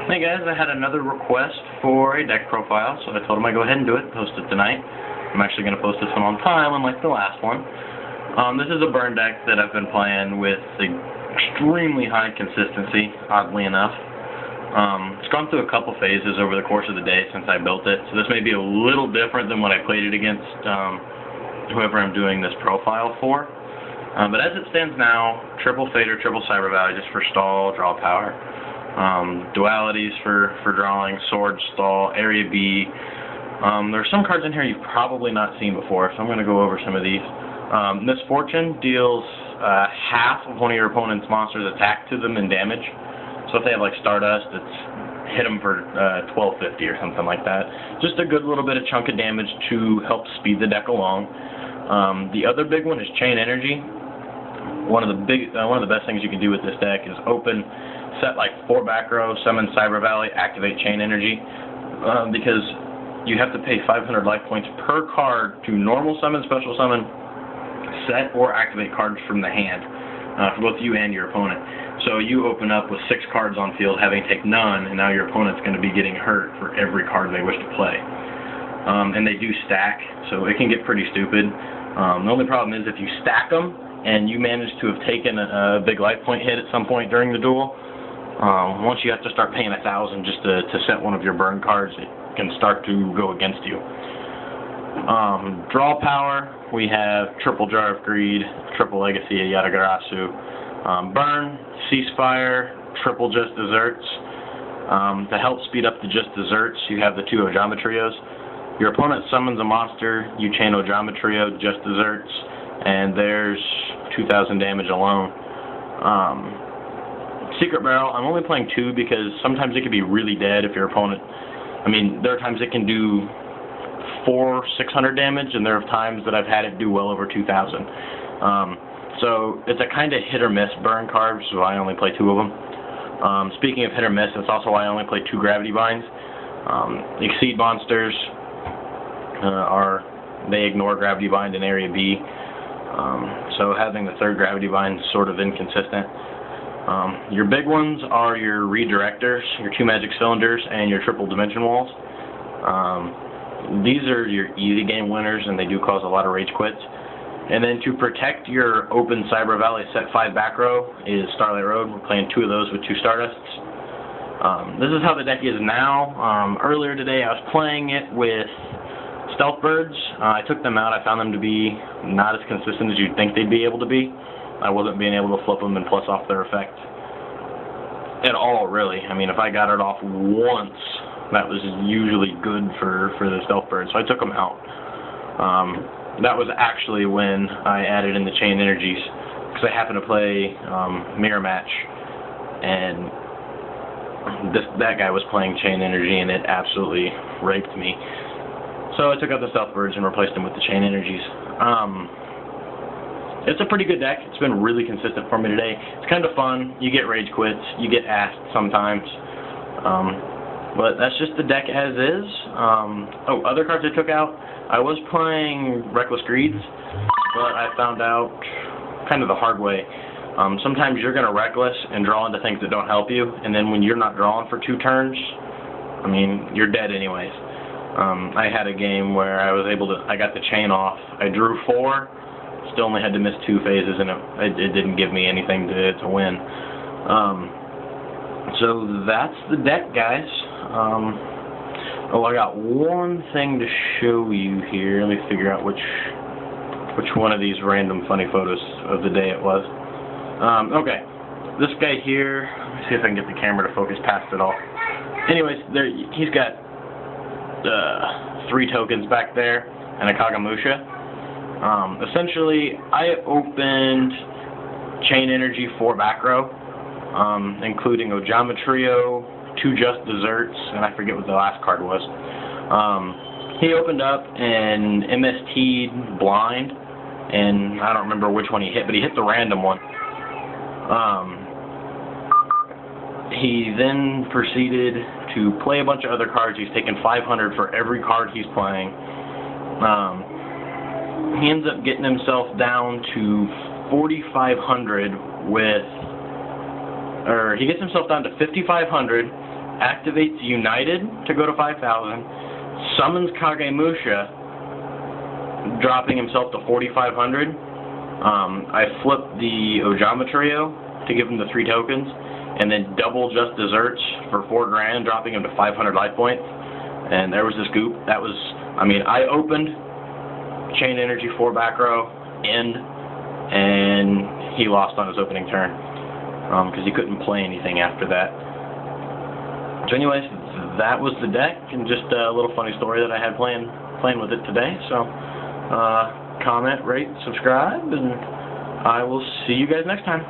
Hey guys, I had another request for a deck profile, so I told him I'd go ahead and do it, post it tonight. I'm actually going to post this one on time, unlike the last one. This is a burn deck that I've been playing with extremely high consistency, oddly enough. It's gone through a couple phases over the course of the day since I built it, so this may be a little different than what I played it against whoever I'm doing this profile for. But as it stands now, triple Fader, triple Cyber Valley just for stall, draw power. Dualities for drawing, sword, stall, area B. There are some cards in here you've probably not seen before, so I'm going to go over some of these. Misfortune deals half of one of your opponent's monsters' attack to them in damage. So if they have like Stardust, it's hit them for 1250 or something like that. Just a good little bit of chunk of damage to help speed the deck along. The other big one is Chain Energy. One of the best things you can do with this deck is open, set like 4 back row, summon Cyber Valley, activate Chain Energy, because you have to pay 500 life points per card to normal summon, special summon, set, or activate cards from the hand, for both you and your opponent. So you open up with 6 cards on field, having take none, and now your opponent's going to be getting hurt for every card they wish to play. And they do stack, so it can get pretty stupid. The only problem is if you stack them, and you manage to have taken a big life point hit at some point during the duel, once you have to start paying 1,000 just to set one of your burn cards, it can start to go against you. Draw power, we have triple Jar of Greed, triple Legacy of Yatagarasu, burn, ceasefire, triple Just Desserts. To help speed up the Just Desserts, you have the 2 Ojama Trios. Your opponent summons a monster, you chain Ojama Trio, Just Desserts, and there's 2,000 damage alone. Secret Barrel, I'm only playing 2 because sometimes it can be really dead if your opponent... I mean, there are times it can do 400-600 damage, and there are times that I've had it do well over 2,000. So it's a kind of hit-or-miss burn card, so I only play 2 of them. Speaking of hit-or-miss, that's also why I only play 2 Gravity Binds. Exceed monsters they ignore Gravity Bind in Area B. So having the 3rd Gravity Bind is sort of inconsistent. Your big ones are your Redirectors, your 2 Magic Cylinders, and your triple Dimension Walls. These are your easy game winners, and they do cause a lot of rage quits. And then to protect your open Cyber Valley set 5 back row is Starlight Road. We're playing 2 of those with 2 Stardusts. This is how the deck is now. Earlier today I was playing it with Stealth Birds. I took them out. I found them to be not as consistent as you'd think they'd be able to be. I wasn't being able to flip them and plus off their effect at all, really. I mean, if I got it off once, that was usually good for the Stealth Birds, so I took them out. That was actually when I added in the Chain Energies, because I happened to play Mirror Match, and that guy was playing Chain Energy, and it absolutely raped me. So I took out the Stealth Birds and replaced them with the Chain Energies. It's a pretty good deck. It's been really consistent for me today. It's kind of fun. You get rage quits. You get asked sometimes. But that's just the deck as is. Other cards I took out. I was playing Reckless Greeds, but I found out kind of the hard way. Sometimes you're going to Reckless and draw into things that don't help you, and then when you're not drawing for 2 turns, I mean, you're dead anyways. I had a game where I got the chain off. I drew 4, still only had to miss 2 phases, and it didn't give me anything to win. So that's the deck, guys. I got one thing to show you here. Let me figure out which one of these random funny photos of the day it was. Okay, this guy here. Let me see if I can get the camera to focus past it all. Anyways, he's got 3 tokens back there and a Kagamusha. Essentially, I opened Chain Energy 4 back row, including Ojama Trio, 2 Just Desserts, and I forget what the last card was. He opened up and MST'd Blind, and I don't remember which one he hit, but he hit the random one. He then proceeded to play a bunch of other cards. He's taken 500 for every card he's playing. He ends up getting himself down to 4,500 with, or he gets himself down to 5,500 activates United to go to 5,000, summons Kagemusha, dropping himself to 4,500. I flipped the Ojama Trio to give him the 3 tokens, and then double Just Desserts for 4 grand, dropping him to 500 life points. And there was this goop. That was, I mean, I opened Chain Energy 4 back row, end, and he lost on his opening turn because he couldn't play anything after that. So anyways, that was the deck, and just a little funny story that I had playing with it today. So comment, rate, subscribe, and I will see you guys next time.